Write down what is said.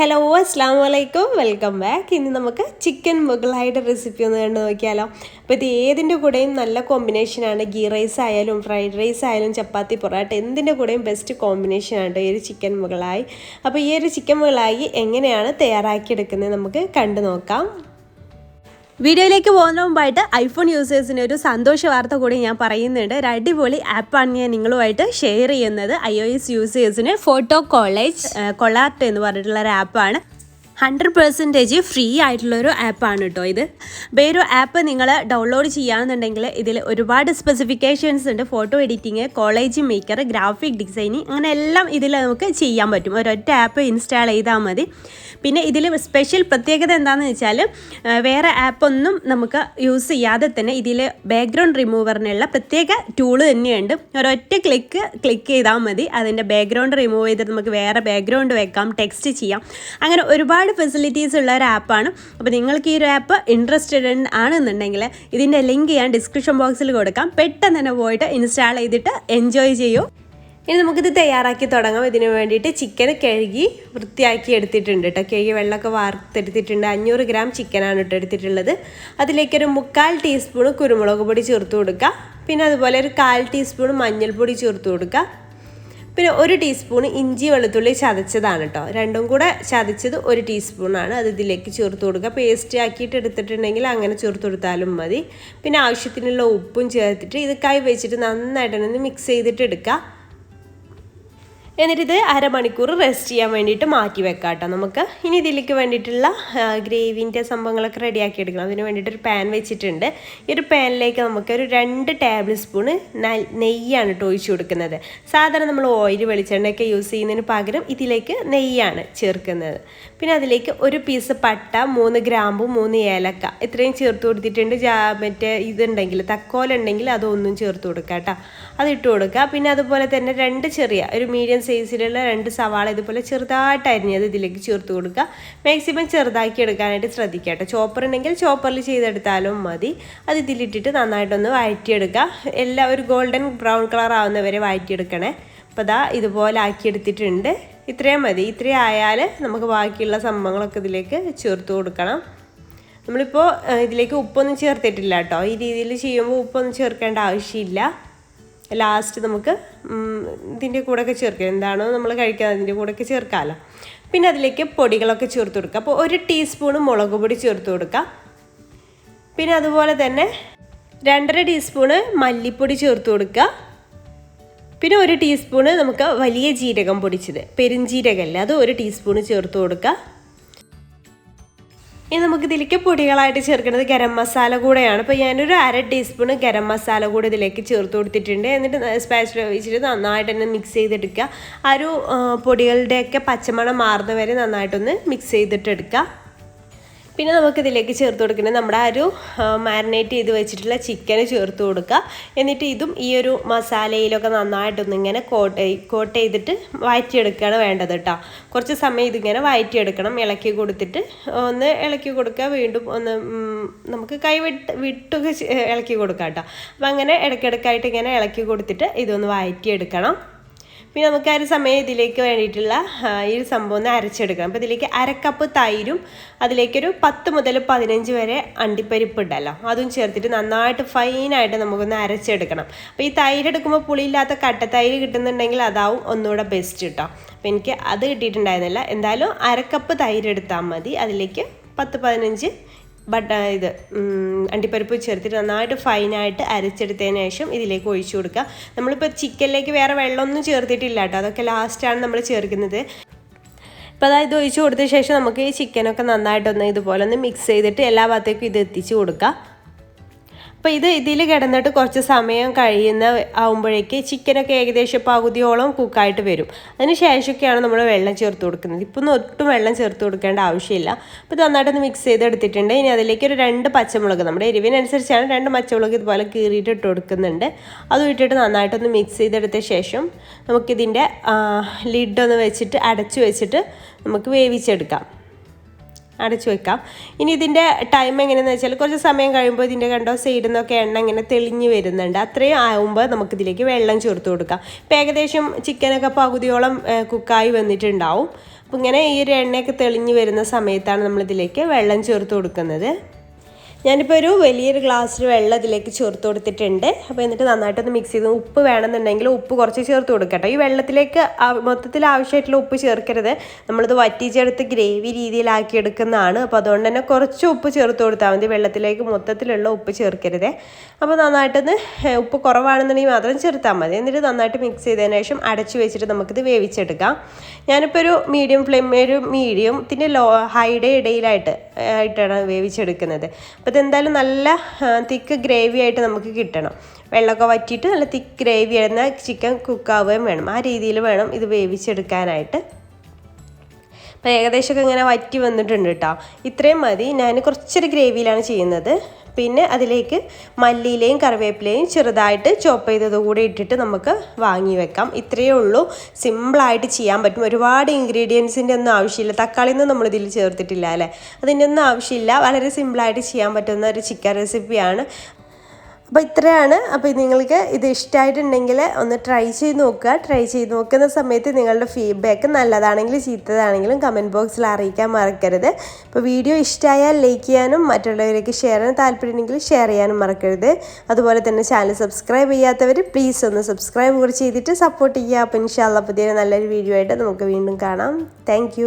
Hello അസ്സലാമു അലൈക്കും welcome back. ഇന്ന് നമുക്ക് ചിക്കൻ മുഗളായിട്ട് റെസിപ്പി ഒന്ന് കണ്ടു നോക്കിയാലോ. അപ്പോൾ ഇത് ഏതിൻ്റെ കൂടെയും നല്ല കോമ്പിനേഷനാണ്. ഗീ റൈസ് ആയാലും ഫ്രൈഡ് റൈസ് ആയാലും ചപ്പാത്തി പൊറോട്ട എന്തിൻ്റെ കൂടെയും ബെസ്റ്റ് കോമ്പിനേഷനാണ് ഈ ഒരു ചിക്കൻ മുഗളായി. അപ്പോൾ ഈ ഒരു ചിക്കൻ മുഗളായി എങ്ങനെയാണ് തയ്യാറാക്കിയെടുക്കുന്നത് നമുക്ക് കണ്ടു നോക്കാം. വീഡിയോയിലേക്ക് പോകുന്ന മുമ്പായിട്ട് ഐഫോൺ യൂസേഴ്സിന് ഒരു സന്തോഷ വാർത്ത കൂടി ഞാൻ പറയുന്നുണ്ട്. ഒരു അടിപൊളി ആപ്പാണ് ഞാൻ നിങ്ങളുമായിട്ട് ഷെയർ ചെയ്യുന്നത്. iOS യൂസേഴ്സിന് ഫോട്ടോ കൊളാർട്ട് എന്ന് പറഞ്ഞിട്ടുള്ള ഒരു ആപ്പാണ്. 100% ഫ്രീ ആയിട്ടുള്ളൊരു ആപ്പാണ് കേട്ടോ ഇത്. അപ്പോൾ ഈ ഒരു ആപ്പ് നിങ്ങൾ ഡൗൺലോഡ് ചെയ്യുകയാണെന്നുണ്ടെങ്കിൽ ഇതിൽ ഒരുപാട് സ്പെസിഫിക്കേഷൻസ് ഉണ്ട്. Photo editing, college maker, graphic designing, അങ്ങനെ എല്ലാം ഇതിൽ നമുക്ക് ചെയ്യാൻ പറ്റും. ഒരൊറ്റ ആപ്പ് ഇൻസ്റ്റാൾ ചെയ്താൽ മതി. പിന്നെ ഇതിൽ സ്പെഷ്യൽ പ്രത്യേകത എന്താണെന്ന് വെച്ചാൽ വേറെ ആപ്പൊന്നും നമുക്ക് യൂസ് ചെയ്യാതെ തന്നെ ഇതിൽ ബാക്ക്ഗ്രൗണ്ട് റിമൂവറിനുള്ള പ്രത്യേക ടൂള് തന്നെയുണ്ട്. ഒരൊറ്റ ക്ലിക്ക് ചെയ്താൽ മതി. അതിൻ്റെ ബാക്ക്ഗ്രൗണ്ട് റിമൂവ് ചെയ്തിട്ട് നമുക്ക് വേറെ ബാക്ക്ഗ്രൗണ്ട് വെക്കാം, ടെക്സ്റ്റ് ചെയ്യാം, അങ്ങനെ ഒരുപാട് ഫെസിലിറ്റീസ് ഉള്ള ഒരു ആപ്പാണ്. അപ്പോൾ നിങ്ങൾക്ക് ഈ ഒരു ആപ്പ് ഇൻട്രസ്റ്റഡ് ആണെന്നുണ്ടെങ്കിൽ ഇതിൻ്റെ ലിങ്ക് ഞാൻ ഡിസ്ക്രിപ്ഷൻ ബോക്സിൽ കൊടുക്കാം. പെട്ടെന്ന് തന്നെ പോയിട്ട് ഇൻസ്റ്റാൾ ചെയ്തിട്ട് എൻജോയ് ചെയ്യൂ. ഇനി നമുക്കിത് തയ്യാറാക്കി തുടങ്ങാം. ഇതിന് വേണ്ടിയിട്ട് ചിക്കൻ കഴുകി വൃത്തിയാക്കി എടുത്തിട്ടുണ്ട് കേട്ടോ. കഴുകി വെള്ളമൊക്കെ വാർത്തെടുത്തിട്ടുണ്ട്. 500 ഗ്രാം ചിക്കനാണ് കേട്ടോ എടുത്തിട്ടുള്ളത്. അതിലേക്കൊരു 3/4 ടീസ്പൂൺ കുരുമുളക് പൊടി ചേർത്ത് കൊടുക്കുക. പിന്നെ അതുപോലെ ഒരു 1/4 ടീസ്പൂൺ മഞ്ഞൾപ്പൊടി ചേർത്ത് കൊടുക്കുക. പിന്നെ 1 ടീസ്പൂൺ ഇഞ്ചി വെളുത്തുള്ളി ചതച്ചതാണ് കേട്ടോ. രണ്ടും കൂടെ ചതച്ചത് 1 ടീസ്പൂണാണ്. അത് ഇതിലേക്ക് ചേർത്ത് കൊടുക്കുക. പേസ്റ്റ് ആക്കിയിട്ട് എടുത്തിട്ടുണ്ടെങ്കിൽ അങ്ങനെ ചേർത്ത് കൊടുത്താലും മതി. പിന്നെ ആവശ്യത്തിനുള്ള ഉപ്പും ചേർത്തിട്ട് ഇത് കൈ വെച്ചിട്ട് നന്നായിട്ടൊന്ന് മിക്സ് ചെയ്തിട്ട് എടുക്കുക. എന്നിട്ട് ഇത് അരമണിക്കൂർ റെസ്റ്റ് ചെയ്യാൻ വേണ്ടിയിട്ട് മാറ്റി വെക്കാം കേട്ടോ നമുക്ക്. ഇനി ഇതിലേക്ക് വേണ്ടിയിട്ടുള്ള ഗ്രേവിൻ്റെ സംഭവങ്ങളൊക്കെ റെഡിയാക്കി എടുക്കണം. അതിന് വേണ്ടിയിട്ടൊരു പാൻ വെച്ചിട്ടുണ്ട്. ഈ ഒരു പാനിലേക്ക് നമുക്കൊരു 2 ടേബിൾ സ്പൂണ് നെയ്യാണ് കേട്ടോ ഒഴിച്ചു കൊടുക്കുന്നത്. സാധാരണ നമ്മൾ ഓയിൽ വെളിച്ചെണ്ണയൊക്കെ യൂസ് ചെയ്യുന്നതിന് പകരം ഇതിലേക്ക് നെയ്യാണ് ചേർക്കുന്നത്. പിന്നെ അതിലേക്ക് 1 പീസ് പട്ട, 3 ഗ്രാമ്പു, 3 ഏലക്ക ഇത്രയും ചേർത്ത് കൊടുത്തിട്ടുണ്ട്. മറ്റേ ഇതുണ്ടെങ്കിൽ തക്കോലുണ്ടെങ്കിൽ അതൊന്നും ചേർത്ത് കൊടുക്കുക കേട്ടോ. അതിട്ട് കൊടുക്കുക. പിന്നെ അതുപോലെ തന്നെ 2 ചെറിയ ഒരു മീഡിയം സൈസിലുള്ള 2 സവാള ഇതുപോലെ ചെറുതായിട്ട് അരിഞ്ഞത് ഇതിലേക്ക് ചേർത്ത് കൊടുക്കുക. മാക്സിമം ചെറുതാക്കി എടുക്കാനായിട്ട് ശ്രദ്ധിക്കുക കേട്ടോ. ചോപ്പർ ഉണ്ടെങ്കിൽ ചോപ്പറിൽ ചെയ്തെടുത്താലും മതി. അത് ഇതിലിട്ടിട്ട് നന്നായിട്ടൊന്ന് വഴറ്റിയെടുക്കുക. എല്ലാം ഒരു ഗോൾഡൻ ബ്രൗൺ കളർ ആവുന്നവരെ വഴറ്റിയെടുക്കണേ. അപ്പോൾ ദാ ഇതുപോലെ ആക്കിയെടുത്തിട്ടുണ്ട്. ഇത്രയും മതി. ഇത്രയും ആയാൽ നമുക്ക് ബാക്കിയുള്ള സംഭവങ്ങളൊക്കെ ഇതിലേക്ക് ചേർത്ത് കൊടുക്കണം. നമ്മളിപ്പോൾ ഇതിലേക്ക് ഉപ്പൊന്നും ചേർത്തിട്ടില്ല കേട്ടോ. ഈ രീതിയിൽ ചെയ്യുമ്പോൾ ഉപ്പൊന്നും ചേർക്കേണ്ട ആവശ്യമില്ല. ലാസ്റ്റ് നമുക്ക് ഇതിൻ്റെ കൂടെയൊക്കെ ചേർക്കാം. എന്താണോ നമ്മൾ കഴിക്കുന്നത് അതിൻ്റെ കൂടെയൊക്കെ ചേർക്കാമല്ലോ. പിന്നെ അതിലേക്ക് പൊടികളൊക്കെ ചേർത്ത് കൊടുക്കുക. അപ്പോൾ 1 ടീസ്പൂൺ മുളക് പൊടി ചേർത്ത് കൊടുക്കുക. പിന്നെ അതുപോലെ തന്നെ 2.5 ടീസ്പൂണ് മല്ലിപ്പൊടി ചേർത്ത് കൊടുക്കുക. പിന്നെ 1 ടീസ്പൂണ് നമുക്ക് വലിയ ജീരകം പൊടിച്ചത്, പെരുംജീരകമല്ല, അത് 1 ടീസ്പൂണ് ചേർത്ത് കൊടുക്കുക. ഇനി നമുക്ക് ഇതിലേക്ക് പൊടികളായിട്ട് ചേർക്കുന്നത് ഗരം മസാല കൂടെയാണ്. അപ്പോൾ ഞാനൊരു 1/2 ടീസ്പൂൺ ഗരം മസാല കൂടെ ഇതിലേക്ക് ചേർത്ത് കൊടുത്തിട്ടുണ്ട്. എന്നിട്ട് സ്പാച്ചില വെച്ചിട്ട് നന്നായിട്ട് തന്നെ മിക്സ് ചെയ്തെടുക്കുക. ആ ഒരു പൊടികളുടെയൊക്കെ പച്ചമണം മാറുന്ന വരെ നന്നായിട്ടൊന്ന് മിക്സ് ചെയ്തിട്ടെടുക്കുക. പിന്നെ നമുക്കിതിലേക്ക് ചേർത്ത് കൊടുക്കുന്നത് നമ്മുടെ ആ ഒരു മാരിനേറ്റ് ചെയ്ത് വെച്ചിട്ടുള്ള ചിക്കന് ചേർത്ത് കൊടുക്കുക. എന്നിട്ട് ഇതും ഈ ഒരു മസാലയിലൊക്കെ നന്നായിട്ടൊന്ന് ഇങ്ങനെ കോട്ട് ചെയ്തിട്ട് വഴറ്റിയെടുക്കുകയാണ് വേണ്ടത് കേട്ടോ. കുറച്ച് സമയം ഇതിങ്ങനെ വഴറ്റിയെടുക്കണം. ഇളക്കി കൊടുത്തിട്ട് ഒന്ന് ഇളക്കി കൊടുക്കുക. വീണ്ടും ഒന്ന് നമുക്ക് കൈ വിട്ടൊക്കെ ഇളക്കി കൊടുക്കാം കേട്ടോ. അപ്പം അങ്ങനെ ഇടയ്ക്കിടയ്ക്കായിട്ട് ഇങ്ങനെ ഇളക്കി കൊടുത്തിട്ട് ഇതൊന്ന് വഴറ്റിയെടുക്കണം. പിന്നെ നമുക്ക് ആ ഒരു സമയം ഇതിലേക്ക് വേണ്ടിയിട്ടുള്ള ഈ ഒരു സംഭവം ഒന്ന് അരച്ചെടുക്കണം. അപ്പോൾ ഇതിലേക്ക് 1/2 കപ്പ് തൈരും അതിലേക്കൊരു 10 മുതൽ 15 വരെ അണ്ടിപ്പരിപ്പ് ഉണ്ടല്ലോ അതും ചേർത്തിട്ട് നന്നായിട്ട് ഫൈനായിട്ട് നമുക്കൊന്ന് അരച്ചെടുക്കണം. അപ്പോൾ ഈ തൈര് എടുക്കുമ്പോൾ പുളിയില്ലാത്ത കട്ടത്തൈര് കിട്ടുന്നുണ്ടെങ്കിൽ അതാവും ഒന്നുകൂടെ ബെസ്റ്റ് കേട്ടോ. അപ്പോൾ എനിക്ക് അത് കിട്ടിയിട്ടുണ്ടായിരുന്നില്ല. എന്തായാലും 1/2 കപ്പ് തൈര് എടുത്താൽ മതി. അതിലേക്ക് 10-15 അണ്ടിപ്പരിപ്പ് ചേർത്തിട്ട് നന്നായിട്ട് ഫൈനായിട്ട് അരച്ചെടുത്തതിന് ശേഷം ഇതിലേക്ക് ഒഴിച്ചു കൊടുക്കുക. നമ്മളിപ്പോൾ ചിക്കനിലേക്ക് വേറെ വെള്ളമൊന്നും ചേർത്തിട്ടില്ല കേട്ടോ. അതൊക്കെ ലാസ്റ്റാണ് നമ്മൾ ചേർക്കുന്നത്. അപ്പോൾ അതായത് ഒഴിച്ചു കൊടുത്ത ശേഷം നമുക്ക് ഈ ചിക്കനൊക്കെ നന്നായിട്ടൊന്ന് ഇതുപോലെ ഒന്ന് മിക്സ് ചെയ്തിട്ട് എല്ലാ ഭാഗത്തേക്കും ഇത് എത്തിച്ച് കൊടുക്കുക. അപ്പോൾ ഇതിൽ കിടന്നിട്ട് കുറച്ച് സമയം ആകുമ്പോഴേക്ക് ചിക്കനൊക്കെ ഏകദേശം പകുതിയോളം കുക്കായിട്ട് വരും. അതിന് ശേഷമൊക്കെയാണ് നമ്മൾ വെള്ളം ചേർത്ത് കൊടുക്കുന്നത്. ഇപ്പോൾ ഒട്ടും വെള്ളം ചേർത്ത് കൊടുക്കേണ്ട ആവശ്യമില്ല. അപ്പോൾ ഇത് നന്നായിട്ടൊന്ന് മിക്സ് ചെയ്തെടുത്തിട്ടുണ്ട്. ഇനി അതിലേക്ക് ഒരു 2 പച്ചമുളക്, നമ്മുടെ എരിവിനനുസരിച്ചാണ് 2 പച്ചമുളക് ഇതുപോലെ കീറിയിട്ട് ഇട്ട് കൊടുക്കുന്നുണ്ട്. അതും ഇട്ടിട്ട് നന്നായിട്ടൊന്ന് മിക്സ് ചെയ്തെടുത്ത ശേഷം നമുക്കിതിൻ്റെ ലിഡൊന്ന് വെച്ചിട്ട് അടച്ചു വെച്ചിട്ട് നമുക്ക് വേവിച്ചെടുക്കാം. അടച്ചു വെക്കാം. ഇനി ഇതിൻ്റെ ടൈം എങ്ങനെയാണെന്ന് വെച്ചാൽ കുറച്ച് സമയം കഴിയുമ്പോൾ ഇതിൻ്റെ കണ്ടോ സൈഡിൽ നിന്നൊക്കെ എണ്ണ ഇങ്ങനെ തെളിഞ്ഞ് വരുന്നുണ്ട്. അത്രയും ആകുമ്പോൾ നമുക്കിതിലേക്ക് വെള്ളം ചേർത്ത് കൊടുക്കാം. ഇപ്പോൾ ഏകദേശം ചിക്കനൊക്കെ പകുതിയോളം കുക്കായി വന്നിട്ടുണ്ടാവും. അപ്പോൾ ഇങ്ങനെ ഈ ഒരു എണ്ണയൊക്കെ തെളിഞ്ഞ് വരുന്ന സമയത്താണ് നമ്മളിതിലേക്ക് വെള്ളം ചേർത്ത് കൊടുക്കുന്നത്. ഞാനിപ്പോൾ ഒരു വലിയൊരു ഗ്ലാസ്സിൽ വെള്ളം ഇതിലേക്ക് ചേർത്ത് കൊടുത്തിട്ടുണ്ട്. അപ്പോൾ എന്നിട്ട് നന്നായിട്ടൊന്ന് മിക്സ് ചെയ്ത് ഉപ്പ് വേണമെന്നുണ്ടെങ്കിൽ ഉപ്പ് കുറച്ച് ചേർത്ത് കൊടുക്കട്ടോ. ഈ വെള്ളത്തിലേക്ക് മൊത്തത്തിൽ ആവശ്യമായിട്ടുള്ള ഉപ്പ് ചേർക്കരുത്. നമ്മളിത് വറ്റിച്ചെടുത്ത് ഗ്രേവി രീതിയിലാക്കി എടുക്കുന്നതാണ്. അപ്പോൾ അതുകൊണ്ട് തന്നെ കുറച്ച് ഉപ്പ് ചേർത്ത് കൊടുത്താൽ മതി. വെള്ളത്തിലേക്ക് മൊത്തത്തിലുള്ള ഉപ്പ് ചേർക്കരുത്. അപ്പോൾ നന്നായിട്ടൊന്ന് ഉപ്പ് കുറവാണെന്നുണ്ടെങ്കിൽ മാത്രം ചേർത്താൽ മതി. എന്നിട്ട് നന്നായിട്ട് മിക്സ് ചെയ്തതിന് ശേഷം അടച്ചു വെച്ചിട്ട് നമുക്കിത് വേവിച്ചെടുക്കാം. ഞാനിപ്പോൾ ഒരു മീഡിയം മീഡിയത്തിൻ്റെ ഹൈയുടെ ഇടയിലായിട്ടാണ് വേവിച്ചെടുക്കുന്നത്. അപ്പോൾ ഇതെന്തായാലും നല്ല തിക്ക് ഗ്രേവി ആയിട്ട് നമുക്ക് കിട്ടണം. വെള്ളമൊക്കെ വറ്റിയിട്ട് നല്ല തിക്ക് ഗ്രേവി ആയിരുന്ന ചിക്കൻ കുക്കാവുകയും വേണം. ആ രീതിയിൽ വേണം ഇത് വേവിച്ചെടുക്കാനായിട്ട്. അപ്പോൾ ഏകദേശമൊക്കെ ഇങ്ങനെ വറ്റി വന്നിട്ടുണ്ട് കേട്ടോ. ഇത്രയും മതി. ഞാൻ കുറച്ചൊരു ഗ്രേവിയിലാണ് ചെയ്യുന്നത്. പിന്നെ അതിലേക്ക് മല്ലിയിലയും കറിവേപ്പിലയും ചെറുതായിട്ട് ചോപ്പ് ചെയ്തത് കൂടി ഇട്ടിട്ട് നമുക്ക് വാങ്ങി വെക്കാം. ഇത്രയേ ഉള്ളൂ. സിമ്പിളായിട്ട് ചെയ്യാൻ പറ്റും. ഒരുപാട് ഇൻഗ്രീഡിയൻസിൻ്റെ ഒന്നും ആവശ്യമില്ല. തക്കാളിയൊന്നും നമ്മളിതിൽ ചേർത്തിട്ടില്ല അല്ലേ. അതിൻ്റെ ഒന്നും ആവശ്യമില്ല. വളരെ സിമ്പിളായിട്ട് ചെയ്യാൻ പറ്റുന്ന ഒരു ചിക്കൻ റെസിപ്പിയാണ്. അപ്പോൾ ഇത്രയാണ്. അപ്പോൾ നിങ്ങൾക്ക് ഇത് ഇഷ്ടമായിട്ടുണ്ടെങ്കിൽ ഒന്ന് ട്രൈ ചെയ്ത് നോക്കുക. ട്രൈ ചെയ്ത് നോക്കുന്ന സമയത്ത് നിങ്ങളുടെ ഫീഡ്ബാക്ക് നല്ലതാണെങ്കിലും ചീത്തതാണെങ്കിലും കമൻറ്റ് ബോക്സിൽ അറിയിക്കാൻ മറക്കരുത്. അപ്പോൾ വീഡിയോ ഇഷ്ടമായാൽ ലൈക്ക് ചെയ്യാനും മറ്റുള്ളവരേക്ക് ഷെയർ ചെയ്യാൻ താല്പര്യമുണ്ടെങ്കിൽ ഷെയർ ചെയ്യാനും മറക്കരുത്. അതുപോലെ തന്നെ ചാനൽ സബ്സ്ക്രൈബ് ചെയ്യാത്തവർ പ്ലീസ് ഒന്ന് സബ്സ്ക്രൈബ് കൂടി ചെയ്തിട്ട് സപ്പോർട്ട് ചെയ്യുക. അപ്പോൾ ഇൻഷാ അല്ലാഹ് പുതിയ നല്ലൊരു വീഡിയോ ആയിട്ട് നമുക്ക് വീണ്ടും കാണാം. താങ്ക്